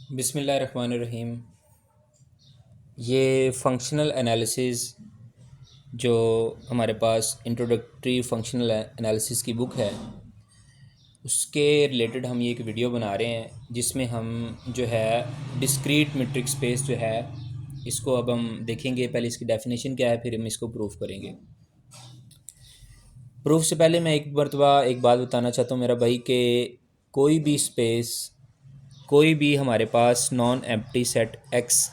बिस्मिल्लाहिर्रहमानिर्रहीम। ये functional analysis जो हमारे पास इंट्रोडक्टरी फ़ंक्शनल एनालिसिस की बुक है, उसके रिलेटेड हम ये एक वीडियो बना रहे हैं जिसमें हम जो है डिस्क्रीट मीट्रिक स्पेस जो है इसको अब हम देखेंगे। पहले इसकी डेफिनेशन क्या है, फिर हम इसको प्रूफ करेंगे। प्रूफ से पहले मैं एक मरतबा एक बात बताना चाहता हूँ मेरा भाई, कि कोई भी स्पेस, कोई भी हमारे पास नॉन एम्प्टी सेट एक्स,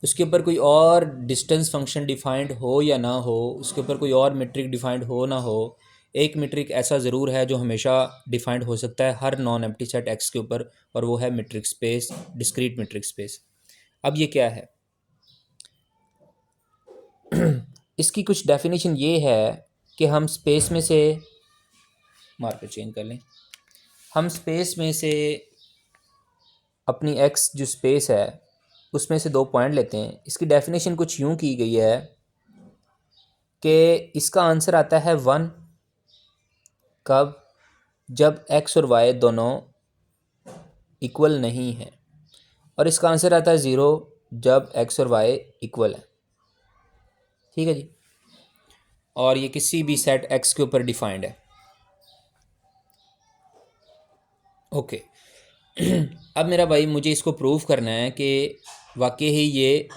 उसके ऊपर कोई और डिस्टेंस फंक्शन डिफाइंड हो या ना हो, उसके ऊपर कोई और मीट्रिक डिफाइंड हो ना हो, एक मीट्रिक ऐसा ज़रूर है जो हमेशा डिफाइंड हो सकता है हर नॉन एम्प्टी सेट एक्स के ऊपर, और वो है metric space, discrete metric space. अब ये क्या है? इसकी कुछ डेफिनेशन ये है कि हम स्पेस में से, मार्कर चेंज कर लें, हम स्पेस में से अपनी एक्स जो स्पेस है उसमें से दो पॉइंट लेते हैं। इसकी डेफिनेशन कुछ यूँ की गई है कि इसका आंसर आता है 1 कब, जब एक्स और वाई दोनों इक्वल नहीं है, और इसका आंसर आता है 0 जब एक्स और वाई इक्वल है। ठीक है जी। और ये किसी भी सेट एक्स के ऊपर डिफाइंड है। ओके। अब मेरा भाई, मुझे इसको प्रूव करना है कि वाकई ही ये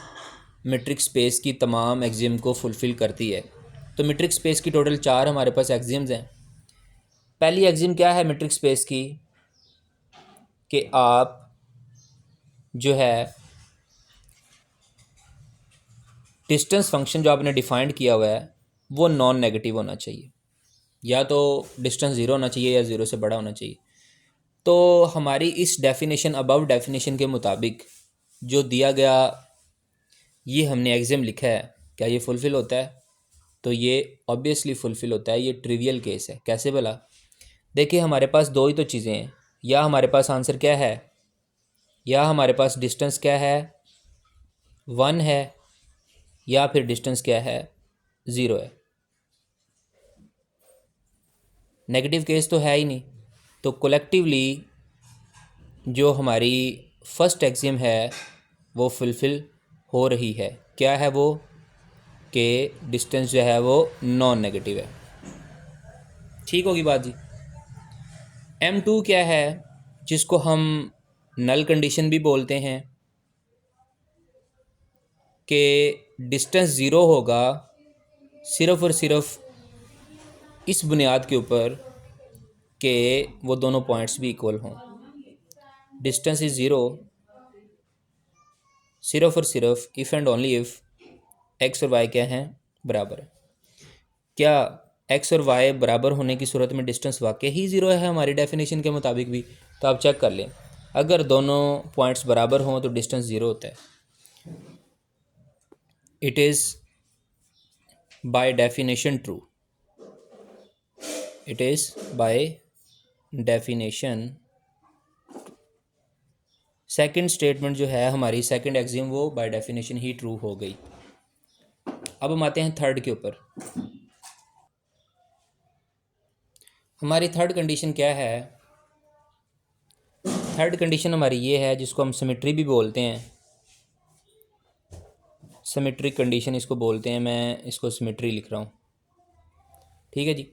मीट्रिक स्पेस की तमाम एक्सियम को फुलफ़िल करती है। तो मीट्रिक स्पेस की टोटल 4 हमारे पास एक्सियम्स हैं। पहली एक्सियम क्या है मीट्रिक स्पेस की, कि आप जो है डिस्टेंस फंक्शन जो आपने डिफाइंड किया हुआ है वो नॉन नेगेटिव होना चाहिए, या तो डिस्टेंस ज़ीरो होना चाहिए या ज़ीरो से बड़ा होना चाहिए। तो हमारी इस डेफिनेशन, अबव डेफिनेशन के मुताबिक जो दिया गया ये हमने एक्सियम लिखा है, क्या ये फुलफ़िल होता है? तो ये ऑब्वियसली फुलफ़िल होता है। ये ट्रिवियल केस है। कैसे भला? देखिए, हमारे पास दो ही तो चीज़ें हैं, या हमारे पास आंसर क्या है, या हमारे पास डिस्टेंस क्या है 1 है, या फिर डिस्टेंस क्या है 0 है। नेगेटिव केस तो है ही नहीं। तो कोलेक्टिवली जो हमारी फर्स्ट एक्सियम है वो फुलफ़िल हो रही है। क्या है वो? कि डिस्टेंस जो है वो नॉन नेगेटिव है। ठीक होगी बात जी। M2 क्या है, जिसको हम नल कंडीशन भी बोलते हैं, कि डिस्टेंस ज़ीरो होगा सिर्फ़ और सिर्फ इस बुनियाद के ऊपर कि वो दोनों पॉइंट्स भी इक्वल हों। डिस्टेंस इज़ ज़ीरो सिर्फ और सिर्फ if and only if x और वाई क्या हैं, बराबर है। क्या एक्स और वाई बराबर होने की सूरत में डिस्टेंस वाकई ही ज़ीरो है हमारी डेफिनेशन के मुताबिक भी? तो आप चेक कर लें, अगर दोनों पॉइंट्स बराबर हों तो डिस्टेंस ज़ीरो होता है। It is by definition true. It is by definition. Second statement जो है हमारी, सेकंड एक्सियम, वो बाय डेफिनेशन ही ट्रू हो गई। अब हम आते हैं थर्ड के ऊपर। हमारी थर्ड कंडीशन क्या है? थर्ड कंडीशन हमारी ये है, जिसको हम सिमेट्री भी बोलते हैं। सिमेट्रिक कंडीशन इसको बोलते हैं। मैं इसको सिमेट्री लिख रहा हूँ। ठीक है जी।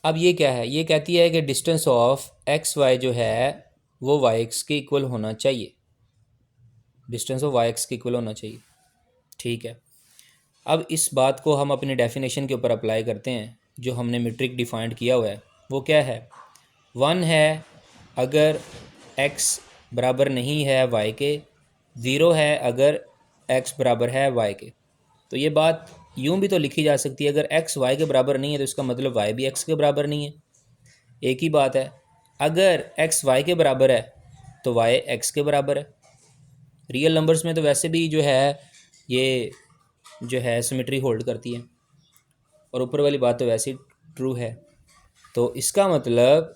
अब ये क्या है? ये कहती है कि डिस्टेंस ऑफ एक्स वाई जो है वो वाई एक्स के इक्वल होना चाहिए। डिस्टेंस ऑफ वाई एक्स के इक्वल होना चाहिए। ठीक है। अब इस बात को हम अपनी डेफिनेशन के ऊपर अप्लाई करते हैं। जो हमने मीट्रिक डिफाइंड किया हुआ है वो क्या है? 1 है अगर x बराबर नहीं है y के, 0 है अगर x बराबर है y के। तो ये बात यूँ भी तो लिखी जा सकती है, अगर x y के बराबर नहीं है तो इसका मतलब y भी x के बराबर नहीं है। एक ही बात है। अगर x y के बराबर है तो y x के बराबर है। रियल नंबर्स में तो वैसे भी जो है ये जो है सिमेट्री होल्ड करती है, और ऊपर वाली बात तो वैसे ही ट्रू है। तो इसका मतलब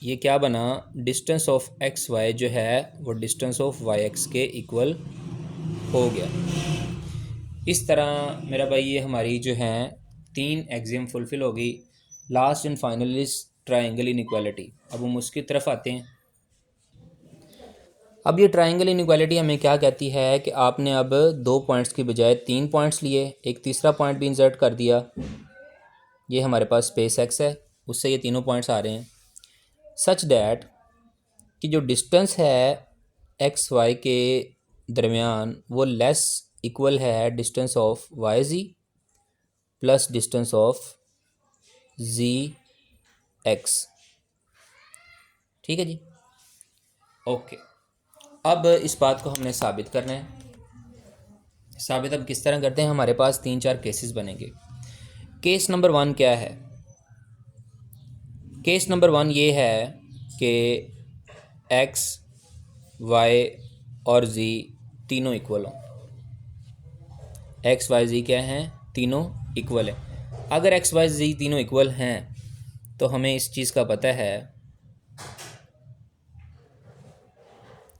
ये क्या बना, डिस्टेंस ऑफ एक्स वाई जो है वो डिस्टेंस ऑफ वाई एक्स के इक्वल हो गया। इस तरह मेरा भाई ये हमारी जो हैं 3 एक्सियम फुलफ़िल हो गई। Last and final is triangle inequality. अब हम उसकी तरफ आते हैं। अब ये ट्रायंगल इनइक्वालिटी हमें क्या कहती है कि आपने अब 2 पॉइंट्स की बजाय 3 पॉइंट्स लिए, एक तीसरा पॉइंट भी इंसर्ट कर दिया, ये हमारे पास स्पेस एक्स है, उससे ये तीनों पॉइंट्स आ रहे हैं, सच दैट कि जो डिस्टेंस है एक्स वाई के दरमियान वो लेस इक्वल है distance of Y G plus distance of G X. ठीक है जी, ओके। अब इस बात को हमने साबित करना है। साबित अब किस तरह करते हैं, हमारे पास 3-4 केसेस बनेंगे। केस नंबर 1 क्या है? केस नंबर 1 ये है कि एक्स वाई और जी तीनों इक्वल हों। एक्स वाई जी क्या हैं? तीनों इक्वल है। अगर एक्स वाई जी तीनों इक्वल हैं तो हमें इस चीज़ का पता है,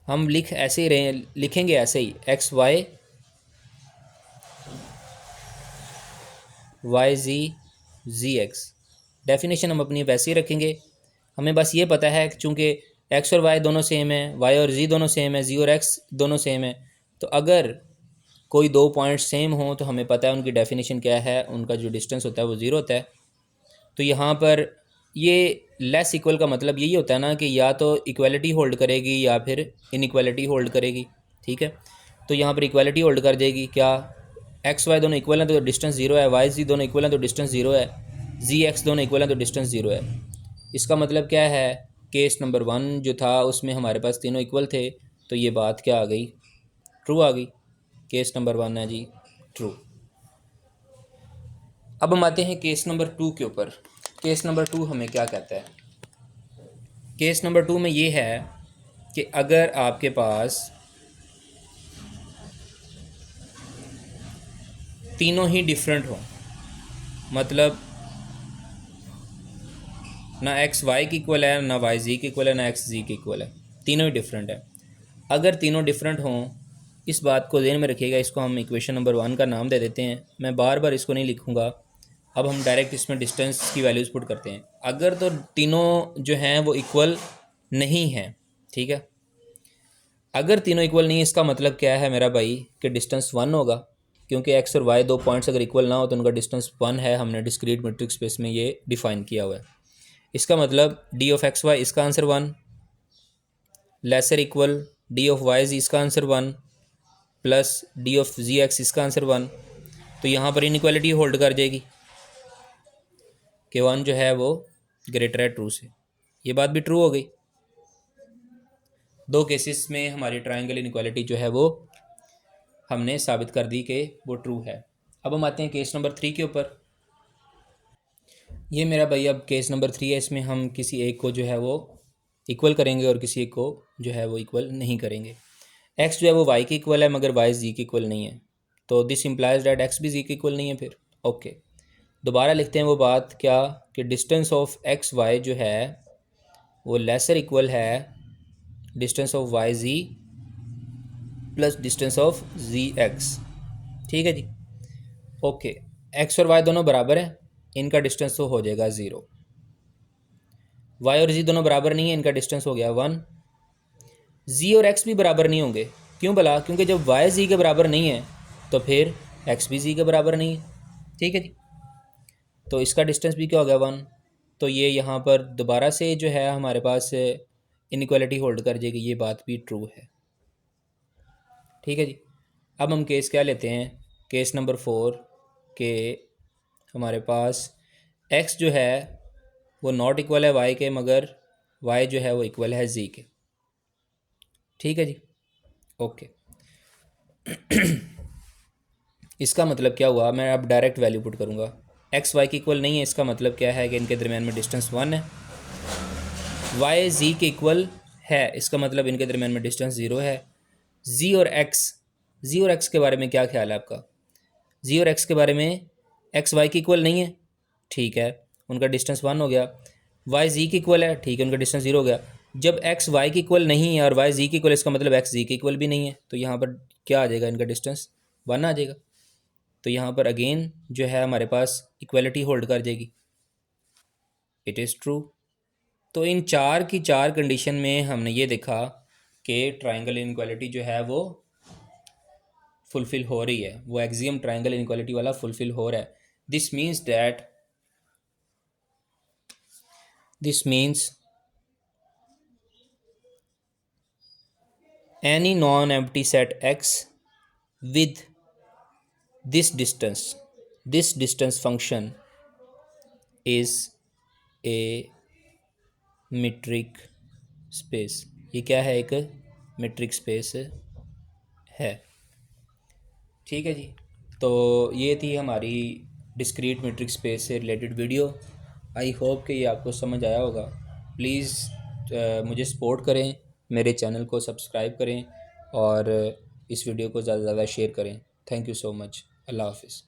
हम ऐसे ही रहे, लिखेंगे ऐसे ही एक्स वाई वाई जी एक्स। डेफिनेशन हम अपनी वैसे ही रखेंगे। हमें बस ये पता है कि चूँकि एक्स और वाई दोनों सेम है, वाई और जी दोनों सेम है, जी और एक्स दोनों सेम है, तो अगर कोई 2 पॉइंट सेम हो तो हमें पता है उनकी डेफिनेशन क्या है, उनका जो डिस्टेंस होता है वो ज़ीरो होता है। तो यहाँ पर ये लेस इक्वल का मतलब यही होता है ना कि या तो इक्वलिटी होल्ड करेगी या फिर इनइक्वालिटी होल्ड करेगी। ठीक है, तो यहाँ पर इक्वलिटी होल्ड कर देगी। क्या? एक्स वाई दोनों इक्वल हैं तो डिस्टेंस ज़ीरो है, वाई जी दोनों इक्वल हैं तो डिस्टेंस ज़ीरो है, जी एक्स दोनों इक्वल हैं तो डिस्टेंस ज़ीरो है। इसका मतलब क्या है? केस नंबर 1 जो था उसमें हमारे पास तीनों इक्वल थे, तो ये बात क्या आ गई? ट्रू आ गई। केस नंबर 1 है जी ट्रू। अब हम आते हैं केस नंबर 2 के ऊपर। केस नंबर 2 हमें क्या कहता है? केस नंबर 2 में ये है कि अगर आपके पास तीनों ही डिफरेंट हो, मतलब ना एक्स वाई की इक्वल है, ना वाई जी की इक्वल है, ना एक्स जी की इक्वल है, तीनों ही डिफरेंट है। अगर तीनों डिफरेंट हों, इस बात को ध्यान में रखिएगा, इसको हम इक्वेशन नंबर 1 का नाम दे देते हैं। मैं बार बार इसको नहीं लिखूँगा, अब हम डायरेक्ट इसमें डिस्टेंस की वैल्यूज़ पुट करते हैं। अगर तो तीनों जो हैं वो इक्वल नहीं हैं, ठीक है, अगर तीनों इक्वल नहीं है इसका मतलब क्या है मेरा भाई कि डिस्टेंस 1 होगा, क्योंकि एक्स और वाई 2 पॉइंट्स अगर इक्वल ना हो तो उनका डिस्टेंस 1 है। हमने डिस्क्रीट मीट्रिक स्पेस में ये डिफाइन किया हुआ है। इसका मतलब डी ऑफ एक्स वाई इसका answer 1 lesser equal D of Y G इसका answer 1 plus D of G X इसका आंसर 1। तो यहाँ पर इनइक्वालिटी होल्ड कर जाएगी कि 1 जो है वो ग्रेटर है ट्रू से। ये बात भी ट्रू हो गई। 2 केसेस में हमारी ट्रायंगल इनइक्वालिटी जो है वो हमने साबित कर दी कि वो ट्रू है। अब हम आते हैं केस नंबर 3 के ऊपर। ये मेरा भाई अब केस नंबर 3 है, इसमें हम किसी एक को जो है वो इक्वल करेंगे और किसी एक को जो है वो इक्वल नहीं करेंगे। एक्स जो है वो वाई की इक्वल है मगर वाई जी की इक्वल नहीं है, तो दिस इम्प्लाइज डैट एक्स भी जी की इक्वल नहीं है। फिर ओके, दोबारा लिखते हैं वो बात क्या कि डिस्टेंस ऑफ एक्स वाई जो है वो लेसर इक्वल है distance of Y G plus distance of G X. ठीक है जी, ओके। एक्स और वाई दोनों बराबर है, इनका डिस्टेंस तो हो जाएगा 0। वाई और जी दोनों बराबर नहीं है, इनका डिस्टेंस हो गया 1। जी और एक्स भी बराबर नहीं होंगे, क्यों भला? क्योंकि जब वाई जी के बराबर नहीं है तो फिर एक्स भी जी के बराबर नहीं है। ठीक है जी, तो इसका डिस्टेंस भी क्या हो गया 1। तो ये यहाँ पर दोबारा से जो है हमारे पास इनइक्वालिटी होल्ड कर जाएगी, ये बात भी ट्रू है। ठीक है जी, अब हम केस क्या लेते हैं? केस नंबर 4 के हमारे पास एक्स जो है वो नॉट इक्वल है वाई के मगर वाई जो है वो इक्वल है जी के। ठीक है जी, ओके। इसका मतलब क्या हुआ? मैं अब डायरेक्ट वैल्यू पुट करूँगा। एक्स वाई की इक्वल नहीं है, इसका मतलब क्या है कि इनके दरमियान में डिस्टेंस 1 है। वाई जी के इक्वल है, इसका मतलब इनके दरमियान में डिस्टेंस 0 है। जी और एक्स के बारे में क्या ख्याल है आपका? जी और एक्स के बारे में, एक्स वाई की इक्वल नहीं है, ठीक है, उनका डिस्टेंस 1 हो गया। वाई जी की इक्वल है, ठीक है, उनका डिस्टेंस 0 हो गया। जब एक्स वाई की इक्वल नहीं है और वाई जी की इक्वल, इसका मतलब एक्स जी की इक्वल भी नहीं है, तो यहाँ पर क्या आ जाएगा? इनका डिस्टेंस 1 आ जाएगा। तो यहाँ पर अगेन जो है हमारे पास इक्वलिटी होल्ड कर जाएगी। It is true. तो इन 4 की 4 कंडीशन में हमने ये देखा कि ट्राइंगल इनक्वालिटी जो है वो फुलफिल हो रही है, वो एक्सियम ट्राइंगल इनक्वालिटी वाला फुलफिल हो रहा है। This means any non-empty set x with this distance function is a metric space। ये क्या है, एक metric space है। ठीक है जी, तो ये थी हमारी डिस्क्रीट मेट्रिक स्पेस से रिलेटेड वीडियो। आई होप कि ये आपको समझ आया होगा। प्लीज़ मुझे सपोर्ट करें, मेरे चैनल को सब्सक्राइब करें और इस वीडियो को ज़्यादा से ज़्यादा शेयर करें। Thank you so much. अल्लाह हाफिज़।